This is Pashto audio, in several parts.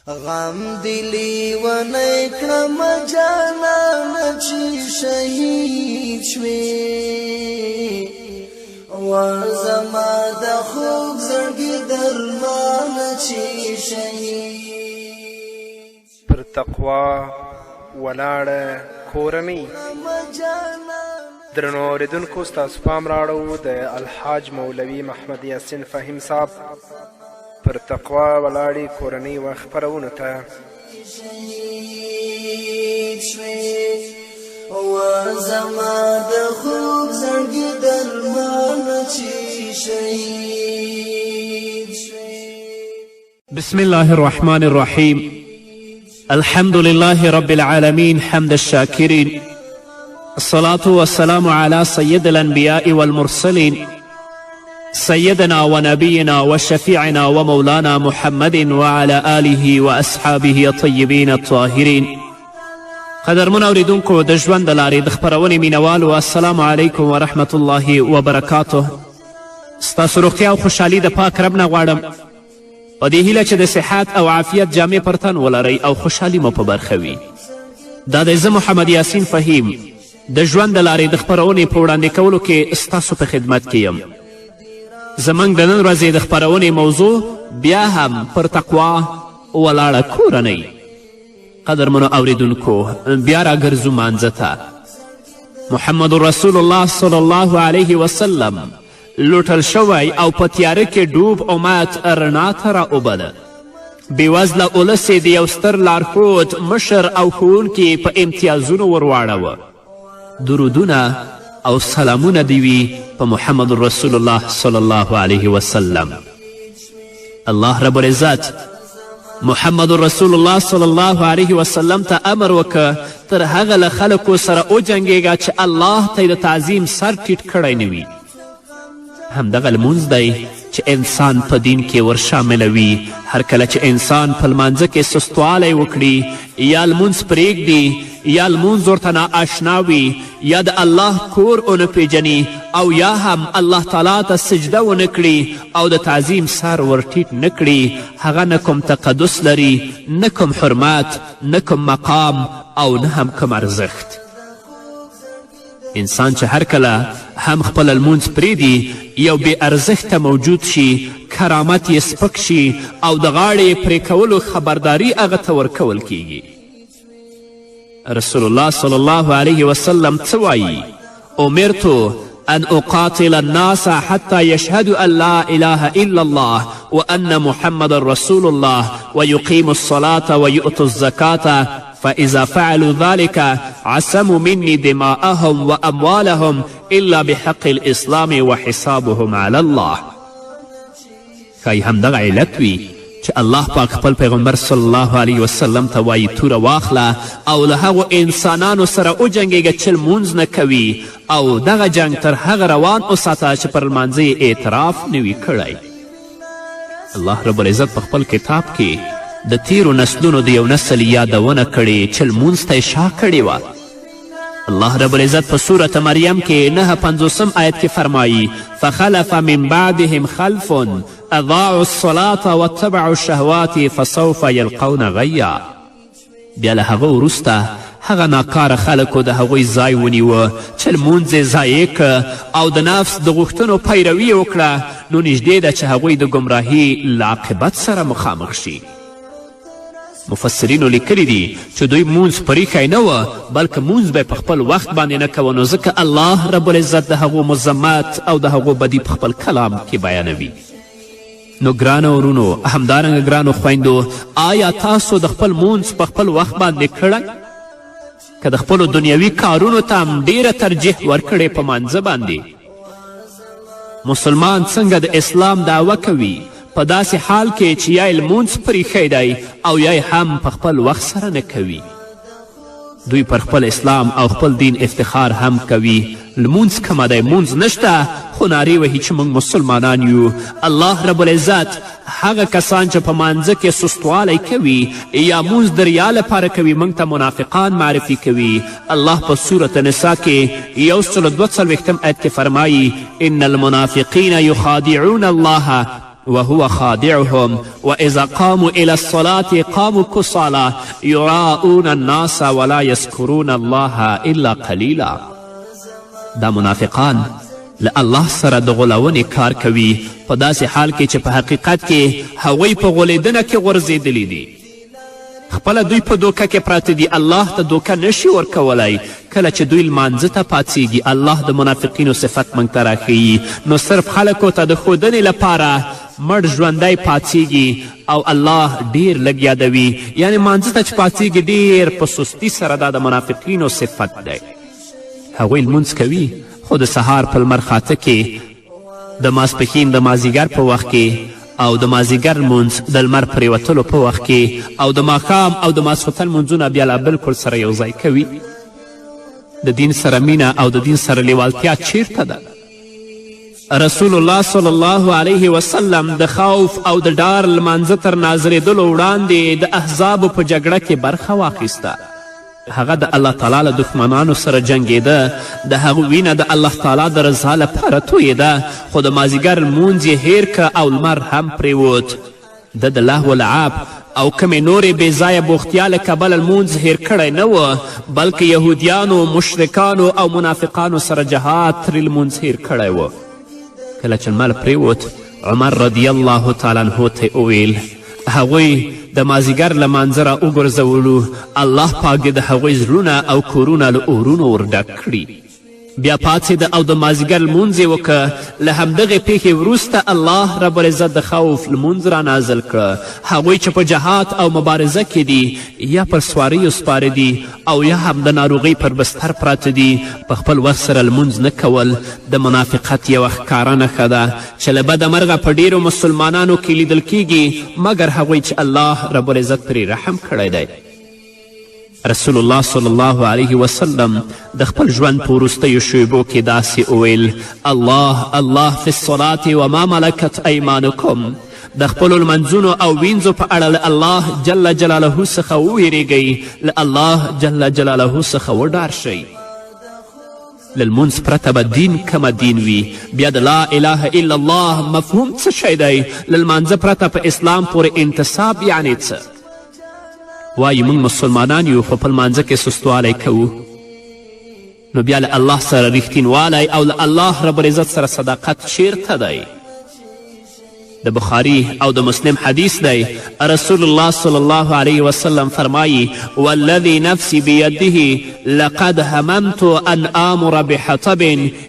غم دلی و نیکړم جانان چې شهید شوی و زما د خوږ زړګي درمان چې شهید پر تقوا ولاړه کورنۍ. درنو اوریدونکو ستاسو پام راړو د الحاج مولوي محمد یاسین فهیم صاحب پر تقوا ولاړې کورنۍ و خپرونو ته. بسم الله الرحمن الرحيم. الحمد لله رب العالمين حمد الشاكرين، الصلاة والسلام على سيد الأنبياء والمرسلين سيدنا ونبينا وشفيعنا ومولانا محمد وعلى آله وأصحابه الطيبين الطاهرين. قدرمن اوریدونکو د ژوند د لارې د خپرونې مینوالو، السلام علیکم ورحمة الله وبرکاته. ستاسو روغتیا او خوشحالي د پاک رب نه غواړم، په دې هیله چې د صحت او عافیت جامې پر تن ولرئ او خوشحالي مو په برخه وي. دا دی زه محمد یاسین فهیم د ژوند د لارې د خپرونې په وړاندې کولو کې ستاسو په خدمت کې یم. زموږ د نن ورځې د خپرونې موضوع بیا هم پر تقوا ولاړه کورنۍ. قدرمنو اوریدونکو، بیا راګرځو مانځه ته. محمد رسول الله صلی الله علیه وسلم لوټل شوی او په تیاره کې ډوب امت رڼا ته راوبله. بېوزله اولس یې د یو ستر لارښود، مشر او ښوونکي په امتیازونو ورواړوه. درودونه او سلامونه دی وي په محمد رسول الله صلی الله علیه وسلم. الله رب العزت محمد رسول الله صلی الله علیه وسلم ته امر وکړه تر هغه له خلکو سره وجنګېږه چې الله ته یې د تعظیم سر ټیټ کړی نه وي. همدغه لمونځ دی چې انسان په دین کې ورشاملوي. هر کله چې انسان په لمانځه کې سستوالی وکړي، یا لمونځ پرېږدي، یا لمونځ ورته نااشنا وي، یا د الله کور ونه پیژني، او یا هم الله تعالی ته سجده ونه کړي او د تعظیم سر ورټیټ نه کړي، هغه نه کوم تقدس لري، نه کوم حرمت، نه کوم مقام او نه هم کوم ارزښت. انسان چې هر کله هم خپل لمونځ پرېږدي، یو بې ارزښته موجود شي، کرامت یې سپک شي او د غاړې پرې کولو خبرداری هغه ته ورکول کیږي. رسول الله صلی الله علیه وسلم څه وایي؟ امرتو أن أقاتل الناس حتى يشهدوا أن لا إله إلا الله وأن محمد رسول الله ويقيموا الصلاة ويؤتوا الزكاة فإذا فعلوا ذلك عصموا مني دماءهم وأموالهم إلا بحق الإسلام وحسابهم على الله. ښایي همدغه علت وي چې الله پاک خپل پیغمبر صلی الله علیه وسلم ته وایي توره واخله او له هغو انسانانو سره وجنګېږه چې لمونځ نه کوي، او دغه جنګ تر هغه روان وساته چې پر لمانځه یې اعتراف نه وي کړی. الله رب العزت په خپل کتاب کې د تیرو نسلونو د یو نسل یادونه کړې چې لمونځ ته یې شا کړې وه. الله رب العزت په سورة مریم کې 9:50 آیت کې فرمایي فخلف من بعدهم خلف اضاعوا الصلاة واتبعوا الشهوات فسوف یلقون غیا. بیا له هغه وروسته هغه ناکاره خلکو د هغوی ځای ونیوه چې لمونځ یې ضایع که او د نفس د غوښتنو پیروي یې وکړه، نو نږدې ده چې هغوی د ګمراهي له عاقبت سره مخامخ شي. مفسرینو لیکلی دي چې دوی مونځ پریښی نه وه، بلکې مونځ به یې په خپل وخت باندې نه کوه، نو ځکه الله رب العزت د هغو مذمت او د هغو بدي په خپل کلام کې بیانوي. نو ګرانو ورونو، همدارنګه ګرانو خویندو، آیا تاسو د خپل مونځ په خپل وخت باندې کړی؟ که د خپلو دنیوي کارونو ته هم ډیره ترجیح ورکړې په مانځه باندې. مسلمان څنګه د اسلام دعوه کوي په داسې حال کې چې یا یې لمونځ پریښی دی او یا یې هم په خپل وخت سره نه کوي. دوی پر خپل اسلام او خپل دین افتخار هم کوي. لمونځ کمه دی، مونځ نشته، خو نارې وهي چې موږ مسلمانان یو. الله رب العزت هغه کسان چې په مانځه کې سستوالی کوي یا مونځ د ریا لپاره کوي، موږ ته منافقان معرفي کوي. الله په سورة نساء کې 142 آیت کې فرمایي ان المنافقین یخادعون الله وهو خادعهم وإذا قاموا إلى الصلاة قاموا كسالى يراءون الناس ولا يذكرون الله إلا قليلا. دا منافقان له الله سره د غولونې کار کوي په داسې حال کې چې په حقیقت کې هغوی په غولیدنه کې غورځېدلي دي. خپله دوی په دوکه کې پراته دي، الله ته دوکه نشي ورکولی. کله چې دوی لمانځه ته پاڅیږي الله د منافقینو صفت موږ ته راښیي. نو صرف خلکو ته د ښودنې لپاره مړ ژوندی پاڅیږي او الله ډیر لږ یادوي. یعنې مانځه ته چې پاڅیږي ډیر په سستي سره دا د منافقینو صفت دی. هغوی لمونځ کوي خو د سهار په لمر خاته کې، د ماسپښین د مازیګر په وخت کې او د مازیګر لمونځ د لمر پرېوتلو په وخت کې او د ماښام او د ماسخوتن لمونځونه بیا لا بلکل سره یو ځای کوي. د دین سره مینه او د دین سره لیوالتیا چیرته ده؟ رسول الله صلی الله علیه وسلم د خوف او د ډار لمانځه تر نازرېدلو وړاندې د احزابو په جګړه کې برخه واخیسته. هغه د الله تعالی له دښمنانو سره جنګېده، د هغو وینه د الله تعالی د رضا لپاره تویېده، خو د مازیګر لمونځ یې هیر که او لمر هم پرېوت. د لهو لعاب او کمې نورې بې ځایه بوختیا له کبله لمونځ هیر کړی نه و، بلکې یهودیانو، مشرکانو او منافقانو سره جهاد ترې لمونځ هیر کړی و. کله چې لمر پرېوت عمر رضی الله تعالی عنه ته وویل هغوی د مازیګر له مانځه را وګرځولو، الله پاک دې د هغوی زړونه او کورونه له اورونو ورډک کړي. بیا پاڅېده او د مازیګر لمونځ یې وکړه. له همدغې پیښې وروسته الله رب العزت د خوف لمونځ را نازل کړه. هغوی چې په جهاد او مبارزه کې دي یا پر سواریو سپاره دي او یا هم د ناروغۍ پر بستر پراته دي، په خپل وخت سره لمونځ نه کول د منافقت یوه ښکاره نښه ده چې له بده مرغه په ډیرو مسلمانانو کې لیدل کیږي، مګر هغوی چې الله رب العزت پرې رحم کړی دی. رسول الله صلی الله علیه وسلم د خپل ژوند په وروستیو شیبو کې داسې وویل: الله الله فی الصلاة وما ملکت ایمانکم. د خپلو لمنځونو او وینځو په اړه له الله جل جلاله څخه وویرېږئ، له الله جل جلاله څخه وډار شئ. له لمونځ پرته به دین کمه دین وي. بیا د لا اله الا الله مفهوم څه شی دی؟ له لمانځه پرته په اسلام پورې انتصاب یعنې څه؟ وایي موږ مسلمانان یو خو په لمانځه کې سستوالی کوو. نو بیا له الله سره ریښتینوالی او له الله رب العزت سره صداقت چیرته دی؟ د بخاری او د مسلم حدیث دی. رسول الله صلی الله علیه وسلم فرمایی: والذی نفسی بیده لقد هممت ان آمر بحطب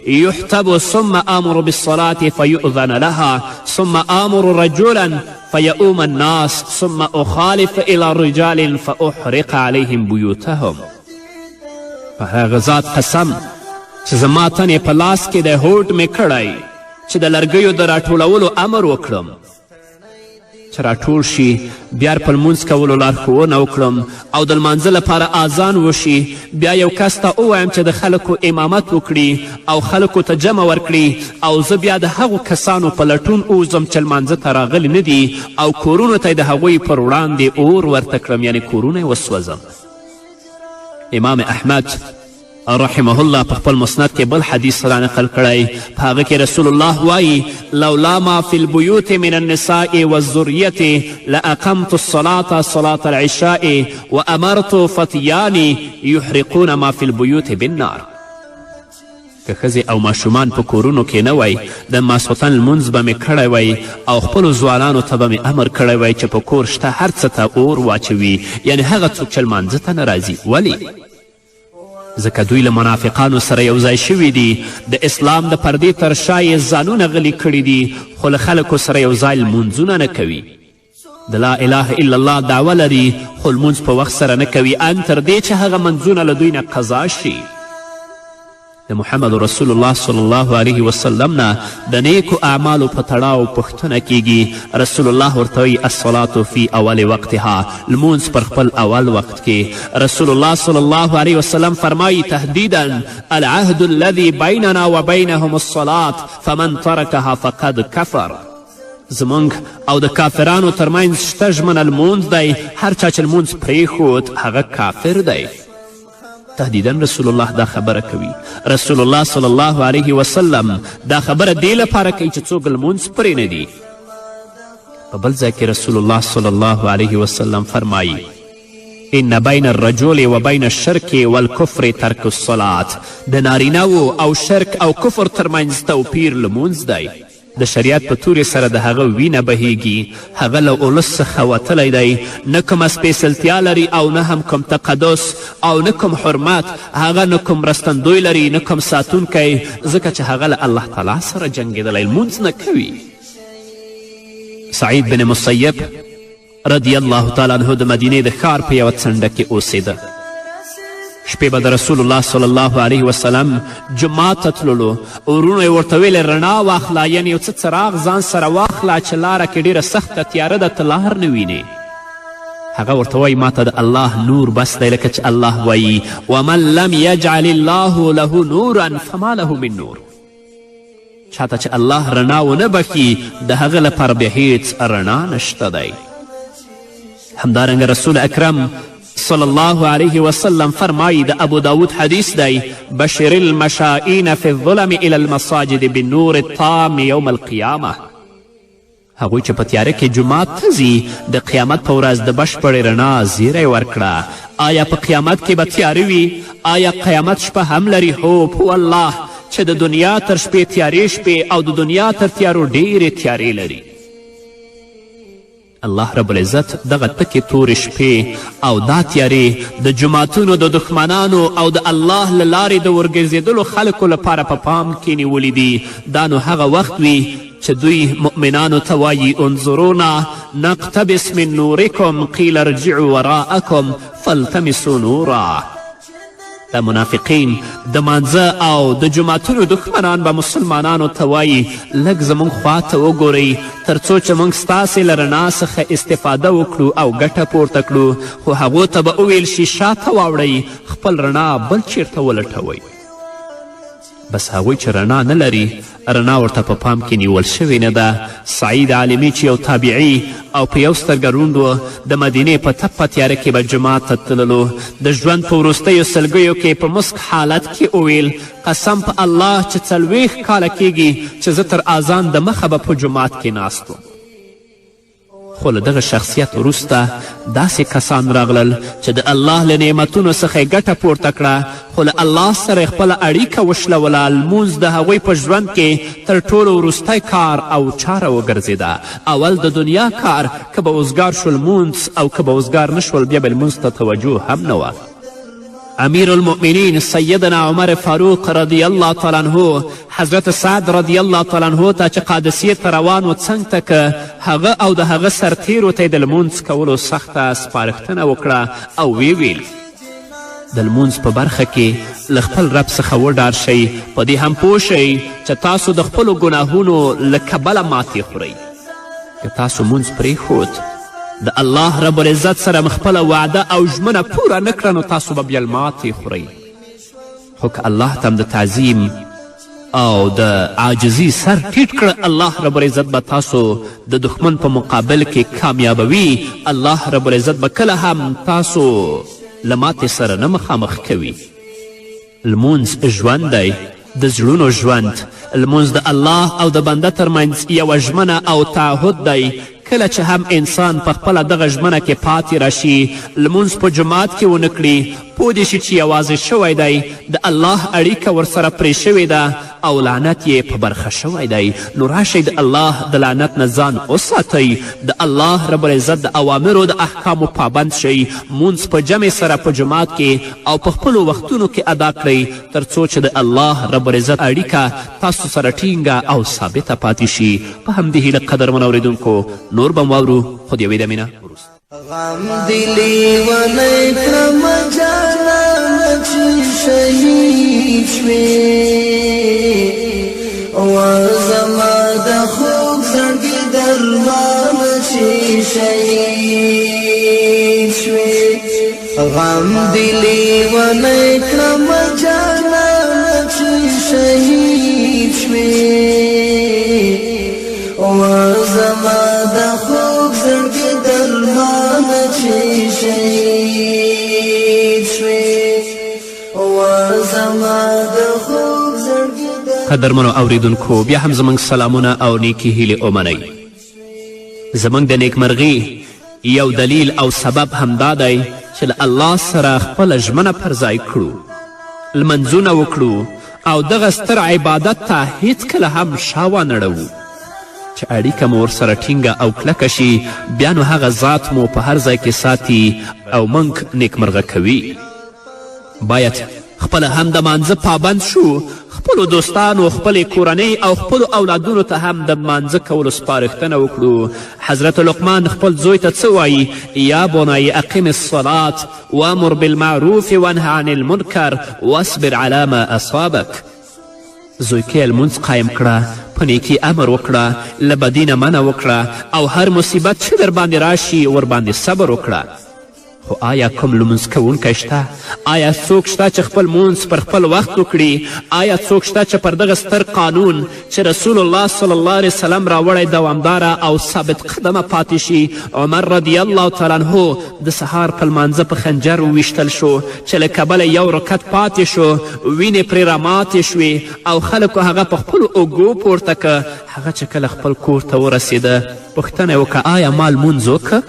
یحتب ثم آمر بالصلاة فیؤذن لها ثم آمر رجلا فیؤم الناس ثم اخالف الى رجال فاحرق علیهم بیوتهم. په هغه ذات قسم چې زما تن یې په لاس کې دی، هوډ مې کړی چې د لرګیو د راټولولو امر وکړم چې راټول شي، بیا په لمونځ کولو لارښوونه وکړم او د لمانځه لپاره اذان وشي. بیا یو کس ته ووایم چې د خلکو امامت وکړي او خلکو ته جمع ورکړي او زه بیا د هغو کسانو په لټون اوځم چې لمانځه ته راغلي نه دي او کورونو ته یې د هغوی پر وړاندې اور ورته کړم، یعنې کورونه یې وسوځم. امام احمد رحمه الله په خپل مسند کې بل حدیث را نقل کړی. په هغه کې رسول الله وایي: لولا ما فی البیوت من النساء والذریة لاقمت الصلاة صلاة العشاء وامرت فتیانی یحرقون ما فی البیوت بالنار. که ښځې او ماشومان په کورونو کې نه وی، د ماسخوتن لمونځ به مې کړی وی او خپلو ځوانانو ته به مې امر کړی وی چې په کور شته هر څه ته اور واچوي، یعنې هغه څوک چې لمانځه ته نه راځي. ولې؟ ځکه دوی له منافقانو سره یو ځای شوي دي، د اسلام د پردې تر شا یې ځانونه غلي کړي دي، خو له خلکو سره یو ځای لمونځونه نه کوي. د لا اله الا الله دعوه لري خو لمونځ په وخت سره نه کوي، ان تر دې چې هغه منځونه له دوی نه قضا شي. د محمد رسول الله صلی الله علیه وسلم نه د نیکو اعمالو په تړاو پوښتنه کیږي. رسول الله ورته وایي: الصلاة فی اول وقتها، لمونځ پر خپل اول وقت کې. رسول الله صلی الله علیه وسلم فرمایي تهدیدا: العهد الذي بیننا وبینهم الصلاة فمن ترکها فقد کفر. زمونږ او د کافرانو ترمنځ شته ژمنه لمونځ دی، هر چا چې لمونځ پرېښود هغه کافر دی. تهدیدا رسول الله دا خبره کوي. رسول الله صلی الله علیه وسلم دا خبره دې لپاره کوي چې څوک لمونځ پرې نه دي. په بل ځای کې رسول الله صلی الله علیه وسلم فرمایي ان بین الرجل و بین الشرک والکفر ترک الصلاة د نارینهو او شرک او کفر ترمنځ توپیر لمونځ دی. د شریعت په تورې سره د هغه وینه بهیږي، هغه له اولس څخه وتلی دی، نه کومه سپېڅلتیا لري او نه هم کوم تقدس او نه کوم حرمت، هغه نه کوم مرستندوی لري نه کوم ساتونکی، ځکه چې هغه له الله تعالی سره جنګېدلی لمونځ نه کوي. سعید بن مسیب رضی الله تعالی عنه د مدینې د ښار په یوه څنډه کې اوسېده. شپې به د رسول الله صلی الله علیه وسلم جومات ته تللو، ورونو یې ورته ویلې رڼا واخله، یعنې یو څه څراغ ځان سره واخله چې لاره کې ډېره سخته تیاره ده ته لار نه وینې. هغه ورته وایي ما ته د الله نور بس دی، لکه چې الله وایي ومن لم یجعل الله له نورا فما له من نور. چاته چې الله رڼا ونه بخي د هغه لپاره بیا هیڅ رڼا نشته دی. همدارنګه رسول اکرم صلی الله علیه وسلم فرمایی د ابو داود حدیث دی بشر المشائین فی الظلم الى المساجد بالنور التام یوم القیامه. هغوی چې په تیاره کې جومات ته ځي د قیامت په ورځ د بشپړې رڼا زیری ورکړه. آیا په قیامت کې به تیاره وي؟ آیا قیامت شپه هم لري؟ هو په والله چې د دنیا تر شپې تیارې شپې او د دنیا تر تیارو ډیرې تیارې لري. الله رب العزت دغه تکې تورې شپې او دا تیارې د جوماتونو د دښمنانو او د الله له لارې د ورګرځېدلو خلکو لپاره په پام کې نیولي دي. دا نو هغه وخت وي چې دوی مؤمنانو ته وایي انظرونا نقتبس من نورکم قیل ارجعوا وراءکم فالتمسوا نورا. د منافقین د مانځه او د جوماتونو دښمنان به مسلمانانو ته وایي لږ زموږ خواته وګورئ تر څو چې موږ ستاسې له رڼا څخه استفاده وکړو او ګټه پورته کړو. خو هغو ته به وویل شي شاته واوړئ، خپل رڼا بل چیرته ولټوئ. بس هغوی چې رڼا نه لري، رڼا ورته په پام کې نیول شوې نه ده. سعید عالمي چې یو تابعي او په یو سترګه روند و، د مدینې په تپه تیاره کې به جومات ته تللو. د ژوند په وروستیو سلګیو کې په مسک حالت کې وویل قسم په الله چې 40 کاله کیږي چې زه تر اذان د مخه به په جومات کې ناست وم. خو له دغه شخصیت وروسته داسې کسان راغلل چې د الله له نعمتونو څخه یې ګټه پورته کړه، خو له الله سره یې خپله اړیکه وشلوله. لمونځ د هغوی په ژوند کې تر ټولو وروستی کار او چاره وګرځېده. اول د دنیا کار، که به اوزګار شو لمونځ او که به اوزګار نه شول بیا به لمونځ ته توجه هم نه وه. امیر المؤمنین سیدنا عمر فاروق رضی الله تعالی عنه حضرت سعد رضی الله تعالی عنه ته چې قادسیې ته روان و څنګ ته که هغه او د هغه سرتیرو ته یې د لمونځ کولو سخته سپارښتنه وکړه او ویل د لمونځ په برخه کې له خپل رب څخه وډار شئ، په دې هم پوه شئ چې تاسو د خپلو ګناهونو له کبله ماتې خورئ. که تاسو مونځ پرېښود د الله رب العزت سره خپله وعده او ژمنه پوره نه کړه نو تاسو به بیا ماتې خورئ. خو که الله ته هم د تعظیم او د عاجزي سر ټیټ کړه، الله رب العزت به تاسو د دښمن په مقابل کې کامیابوي. الله رب العزت به کله هم تاسو له ماتې سره نه مخامخ کوي. لمونځ ژوند دی، د زړونو ژوند. لمونځ د الله او د بنده ترمنځ یوه ژمنه او تعهد دی. کله چې هم انسان په خپله دغه ژمنه کې پاتې راشي، لمونځ په جومات کې ونه کړي، پوه دې شي چې یوازې شوی دی، د الله اړیکه ورسره پرې شوې ده او لعنت یې په برخه شوی دی. نو راشئ د الله د لعنت نه ځان وساتئ، د الله رب العزت د اوامرو د احکامو پابند شئ. مونځ په جمع سره په جومات کې او په خپلو وختونو کې ادا کړئ تر څو چې د الله رب العزت اړیکه تاسو سره ټینګه او ثابته پاتې شي. په همدې هیله قدرمن اورېدونکو نور به واورو، خو د یوې دمې نه غم دلی ونی کړم جانانه چې شهید شوې، زما د خوږ زړګي درمانه چې شهید شوې. غم دلی ونی کړم جانانه چې شهید شوې، زما د خوږ زړګي درمانه چې شهید شوې، زما د خوږ زړګي. قدرمنو اوریدونکو بیا هم زموږ سلامونه او نیکې هیلې ومنئ. زموږ د نیکمرغي یو دلیل او سبب همدا دی چې له الله سره خپله ژمنه پر ځای کړو، لمنځونه وکړو او دغه ستر عبادت ته هیڅکله هم شا وانړوو چې اړیکه مو ورسره ټینګه او کلکه شي، بیا نو هغه ذات مو په هر ځای کې ساتي او موږ نیکمرغه کوي. باید خپله هم د مانځه پابند شو، خپلو دوستانو، خپلې کورنۍ او خپلو اولادونو ته هم د مانځه کولو سپارښتنه وکړو. حضرت لقمان خپل زوی ته څه وایي؟ یا بنی اقم الصلاة وامر بالمعروف وانه عن المنکر واصبر على ما اصابک. زوی کې لمونځ قایم کړه، په نیکي امر وکړه، له بدي نه منع وکړه او هر مصیبت چې در باندې راشي ورباندې صبر وکړه. خو آیا کوم لمونځ کوونکی شته؟ آیا څوک شته چې خپل مونځ پر خپل وخت وکړي؟ آیا څوک شته چې پر دغه ستر قانون چې رسول الله صلی الله علیه وسلم راوړی دوامداره او ثابت قدمه پاتې شي؟ عمر رضی الله تعالی عنه د سهار په لمانځه په خنجر وویشتل شو چې له کبله یو رکعت پاتې شو، وینې پرې راماتې شوې او خلکو هغه په خپلو اوږو پورته که. هغه چې کله خپل کور ته ورسېده پوښتنه یې وکړه آیا ما لمونځ وکړه؟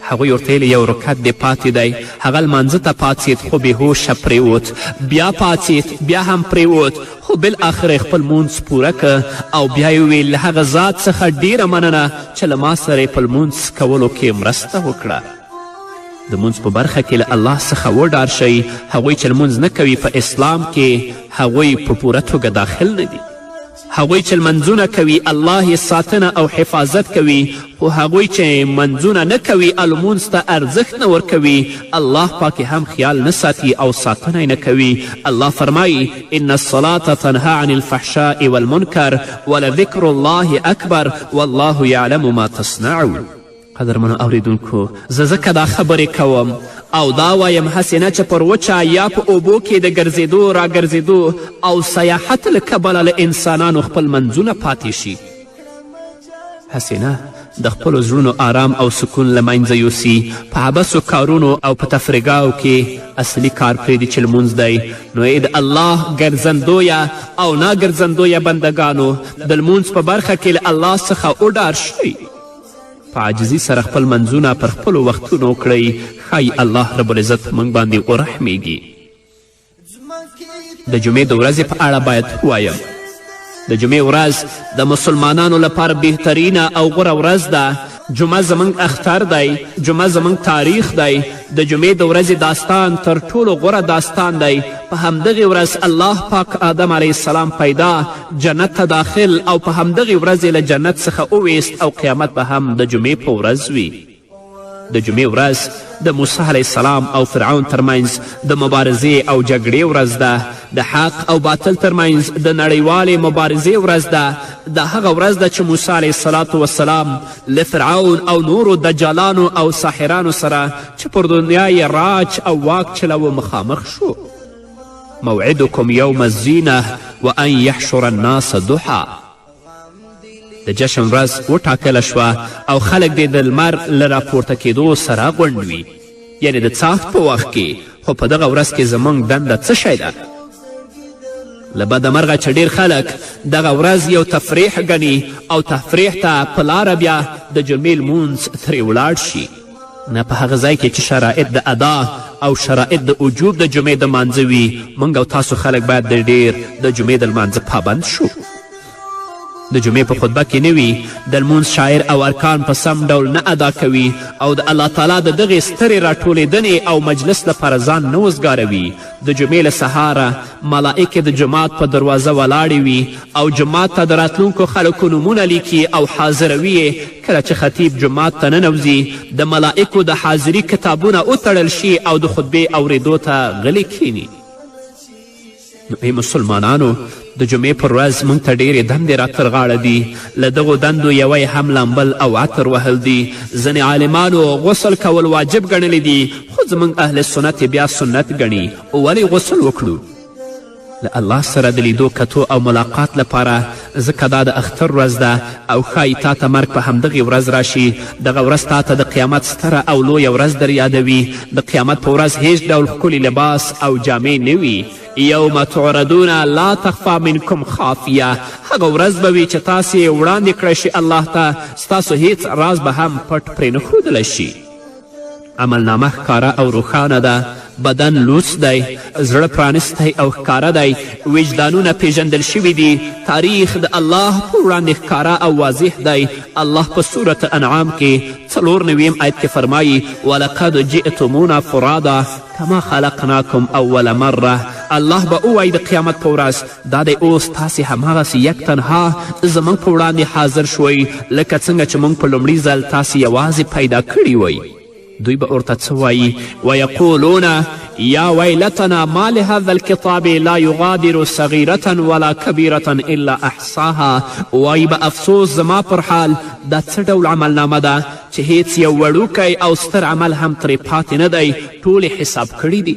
هغوی ورته ویلې یو رکعت دې پاتې دی. هغه لمانځه ته پاڅېد خو بېهوشه پرېوت، بیا پاڅېد بیا هم پرېوت، خو بالاخره یې خپل مونځ پوره که او بیا یې وویل له هغه ذات څخه ډیره مننه چې له ما سره یې په لمونځ کولو کې مرسته وکړه. د مونځ په برخه کې له الله څخه وډار شئ. هغوی چې لمونځ نه کوي په اسلام کې هغوی په پوره توګه داخل نه دي. هغوی چې لمنځونه کوي الله یې ساتنه او حفاظت کوي، خو هغوی چې منځونه نه کوي او لمونځ ته ارزښت نه ورکوي الله پاک هم خیال نه ساتي او ساتنه نه کوي. الله فرمایي ان الصلاة تنهى عن الفحشاء والمنکر ولذکر الله اکبر والله یعلم ما تصنعون. قدرمنو اوریدونکو، زه ځکه دا خبرې کوم او دا وایم هسې نه چې پر وچه یا په اوبو کې د ګرځېدو راګرځېدو او سیاحت له کبله له انسانانو خپل منځونه پاتې شي، هسې نه د خپلو زړونو آرام او سکون له منځه یوسي په عبثو کارونو او په تفریګاو کې اصلي کار پرېږدي چې لمونځ دی. نو ای د الله ګرځندویه او ناګرځندویه بندګانو د لمونځ په برخه کې له الله څخه وډار شئ، په عاجزي سره خپل منځونه پر خپلو وختونو وکړئ، ښایي الله رب العزت موږ باندې ورحمیږي. د جمعې د ورځې په اړه باید ووایم. د جمعې ورځ د مسلمانانو لپاره بهترینه او غوره ورځ ده. جمعه زموږ اختر دی، جمعه زموږ تاریخ دی. د جمعې د ورځې داستان تر ټولو غوره داستان دی. په همدغې ورځ الله پاک آدم علیه السلام پیدا، جنت ته داخل او په همدغې ورځ له جنت څخه وویست او قیامت به هم د جمعې په ورځ وي. د جمعې ورځ د موسی علیه السلام او فرعون ترمنځ د مبارزې او جګړې ورځ ده. د حق او باطل ترمنځ د نړیوالې مبارزې ورځ ده. دا هغه ورځ ده چې موسی علیه السلام له فرعون او نورو دجالانو او ساحرانو سره چې پر دنیا یې راج او واک چلوه مخامخ شو. موعدکم یوم الزینه وان یحشر الناس ضحا. د جشن ورځ وټاکله شوه او خلک دې د لمر له راپورته کېدو سره غونډ وي، یعنې د څاښت په وخت کې. خو په دغه ورځ کې زموږ دنده څه شی ده؟ له بده مرغه چې ډیر خلک دغه ورځ یو تفریح ګڼي او تفریح ته په لاره بیا د جمعې لمونځ ترې ولاړ شي. نه په هغه ځای کې چې شرایط د ادا او شرایط د وجوب د جمعې د لمانځه وي، موږ او تاسو خلک باید د ډیر د جمعې د لمانځه پابند شو. د جمعې په خطبه کې نه وي د لمونځ شاعر او ارکان په سم ډول نه ادا کوي او د الله تعالی د دغې سترې راټولېدنې او مجلس لپاره ځان نه وزګاروي. د جمعې له سهاره ملائکې د جماعت په دروازه ولاړې وي او جماعت ته د راتلونکو خلکو نومونه لیکي او حاضروي یې. کله چې خطیب جماعت ته ننوځي د ملائکو د حاضري کتابونه وتړل شي او د خطبې اورېدو ته غلی کښیني. نو ای مسلمانانو، د جمعې پر ورځ موږ ته ډېرې دندې راتر غاړه دي. له دغو دندو یوه یې هم لامبل او عطر وهل دي. ځینې عالمانو غسل کول واجب ګڼلی دي، خو زموږ اهل سنت بیا سنت ګڼي. ولې غسل وکړو؟ له الله سره د لیدو کتو او ملاقات لپاره، ځکه دا د اختر ورځ ده او ښایي تا ته مرګ په همدغې ورځ راشي. دغه ورځ تا ته د قیامت ستره او لویه ورځ در یادوي. د قیامت په ورځ هیڅ ډول ښکلي لباس او جامې نه وي. یوم تعرضون لا تخفا منکم خافیه، هغه ورځ به وي چې تاسې وړاندې کړی شي الله ته، ستاسو هیڅ راز به هم پټ پرې نه ښودلی شي. عملنامه ښکاره او روښانه ده، بدن لوڅ دی، زړه پرانستی او ښکاره دی، وجدانونه پیژندل شوي دي، تاریخ د الله په وړاندې ښکاره او واضح دی. الله په صورت انعام کې 94 آیت کې فرمایي ولقد جئتمونا فرادا کما خلقناکم اول مره. الله به ووایي د قیامت په ورځ دا دی اوس تاسې همهغسې یک تنها زموږ په وړاندې حاضر شوئ لکه څنګه چې موږ په لومړي ځل تاسې یوازې پیدا کړي وئ. دوی به ورته څه وایي ویقولون یا ویلتنا ما لهذا الکتاب لا یغادر صغیرة ولا کبیرة الا احصاها. وایي به افسوس زما پر حال دا څه ډول عملنامه ده چې هیڅ یو وړوکی او ستر عمل هم ترې پاتې نه دی، ټولې حساب کړي دي.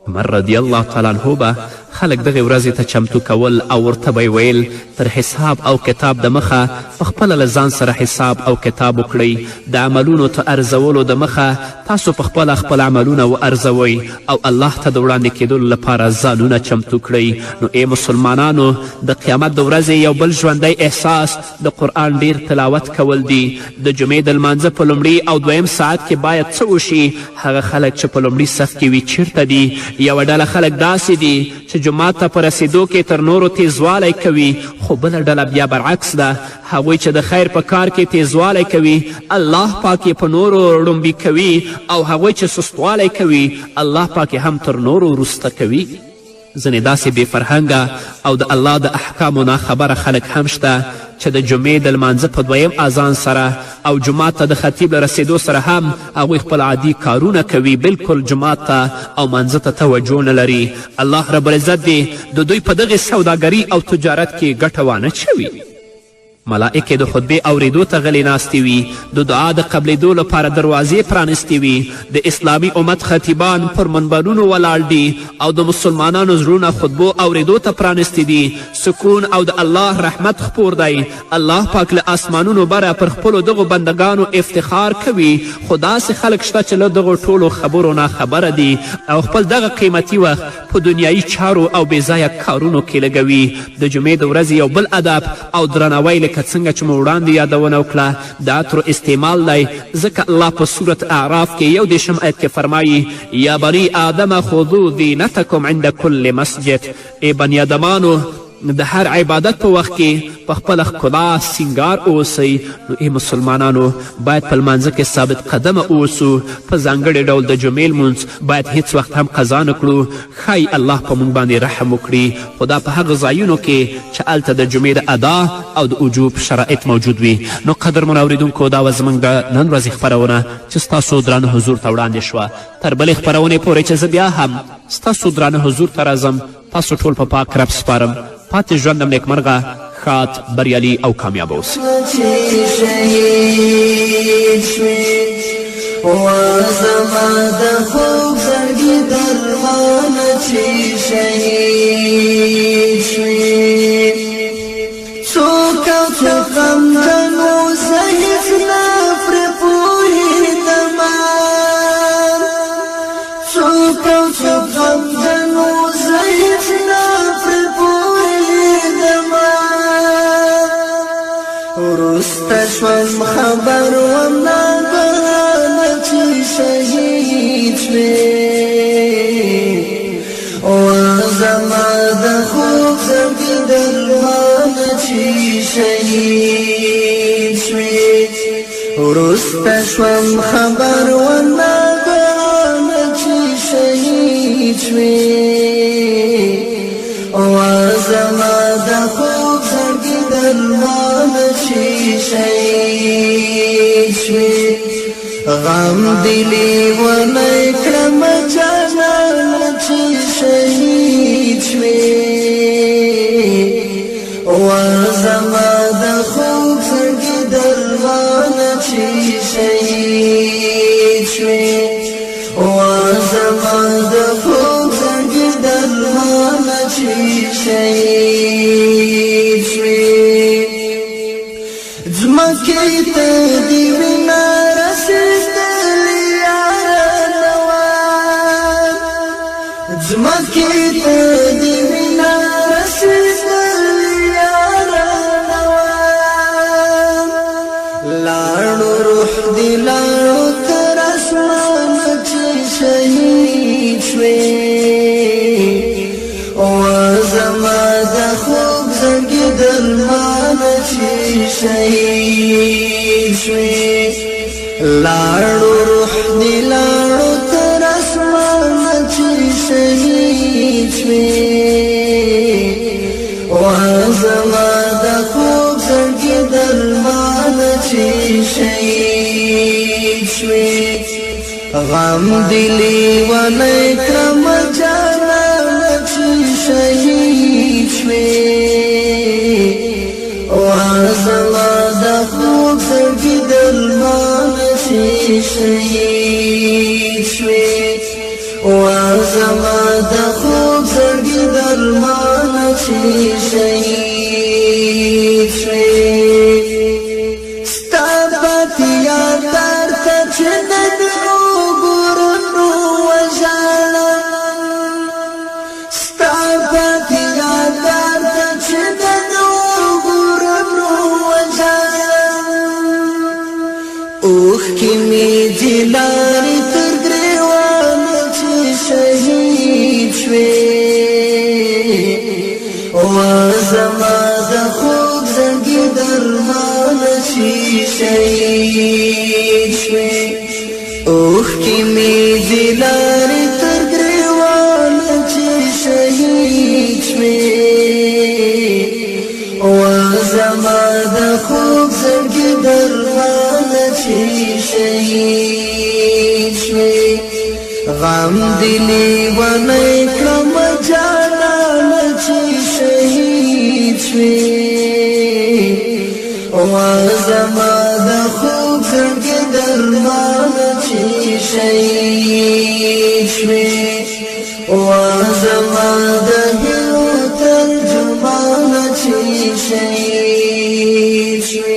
عمر رضی الله تعالی عنه به خلک دغې ورځې ته چمتو کول او ورته به ویل تر حساب او کتاب د مخه پخپله له ځان سره حساب او کتاب وکړئ. د عملونو ته ارزولو د مخه تاسو پخپله خپل عملونه وارزوئ او الله ته د وړاندې کیدلو لپاره ځانونه چمتو کړئ. نو ای مسلمانانو، د قیامت د ورځې یو بل ژوندی احساس د قرآن ډیر تلاوت کول دي. د جمعې د لمانځه په لومړي او دویم ساعت کې باید څه وشي؟ هغه خلک چې په لومړي صف کې وي چیرته دي؟ یوه ډله خلک داسې دي چې جومات ته په رسېدو کې تر نورو تیزوالی کوي، خو بله ډله بیا برعکس ده، هغوی چې د خیر په کار کې تیزوالی کوي الله پاک یې په نورو ړومبي کوي، او هغوی چې سستوالی کوي الله پاک هم تر نورو وروسته کوي. ځینې داسې بې فرهنګه او د الله د احکامو ناخبره خلک هم شته چې د جمعې د لمانځه په دویم اذان سره او جومات ته د خطیب له رسېدو سره هم هغوی خپل عادي کارونه کوي، بلکل جومات ته او مانځه ته توجه نه لري. الله رب العزت دې د دوی په دغې سوداګري او تجارت کې ګټه وانه چوي. ملائکې د خطبې اوریدو ته غلې ناستې وي، د دعا د قبلېدو لپاره دروازې پرانستې وي، د اسلامي امت خطیبان پر منبرونو ولاړ دي او د مسلمانانو زړونه خطبو اوریدو ته پرانستې دي. سکون او د الله رحمت خپور دی. الله پاک له اسمانونو بره پر خپلو دغو بندګانو افتخار کوي، خو داسې خلک شته چې له دغو ټولو خبرو نه خبره دي او خپل دغه قیمتي وخت په دنیایي چارو او بېځایه کارونو کې لګوي. د جمعې د ورځې یو بل ادب او درناوی لکه څنګه چې مو وړاندې یادونه وکړه د عطرو استعمال دی، ځکه الله په صورت اعراف کې 11 آیت کې فرمایي یا بني آدم خذو زینتکم عند کل مسجد. ای بني آدمانو، د هر عبادت په وخت کې په خپله ښکلا سینګار اوسئ. نو ای مسلمانانو، باید په لمانځه کې ثابت قدمه اوسو. په ځانګړي ډول د جمعې لمونځ باید هیڅ وخت هم قضا نه کړو. ښایي الله په موږ باندې رحم وکړي، خو دا په هغه ځایونو کې چې هلته د جمعې د ادا او د وجوب شرایط موجود وي. نو قدرمنو اورېدونکو، دا وه زموږ د نن ورځې خپرونه چې ستاسو درانه حضور ته وړاندې شوه. تر بلې خپرونې پورې چې زه بیا هم ستاسو درانه حضور ته راځم، تاسو ټول په پاک رب سپارم. پاتې ژوندم نیکمرغه، ښاد، بریالي او کامیاب اوسئ. زما د خوب زړګي درمانه چې شهید شوې، څوک او څوک غمجن اوسه هېڅ نه پرې پوهېدمه، څوک او څوک غمجن اوسه هېڅ نه پرې پوهېدمه، وروسته شوم خبر وم ناګهانه چې شهید شوې، زما د خوب زړګي درمانه چې شهید شوې، وروسته شوم خبر وم ناګهانه چې شهید شوې، زما د خوب زړګي درمانه چې شهید شوې، غم دلی ونی کړم جانانه چې شهید شوې، زما د خوب زړګي درمانه چې شهید شوې، زما د خوب زړګي درمانه چې شهید شوې ځمکې ته دې وینا رسېدلې یاره نوار ځمکې ته دې وینا رسېدلې یاره نوار لاړو روح دې لاړو تر اسمانه چې شهید شوې زما د خوب زنګي درمانه چې شهید شوې لاړو روح دې لاړو تر اسمانه چې شهید شوې زما د خوب زنګي درمانه چې شهید شوې غم دلی ونی کرم جانا شهید شوې زما د خوب زړګي درمانه چې شهید شوې زما د خوب زړګي درمانه چې شهید شوې ستا پاتې یاد درته چې د وګورنو وژاړم ستا پاتې یاد درته چې د وګورنو وژاړم اوښکې مې دي لارې تر ګریوانه چې شهید شوې زما د خوب زنګي درمانه چې شهید شوې اوښکې مې دي لارې تر ګریوانه چې شهید شوې زما د خوب زنګي درمانه چې شهید شوې غم دلی ونی کړم جانانه چې شهید شوې زما د خوب زنګي درمانه چې شهید شوې زما د هیلو ترجمانه چې شهید شوې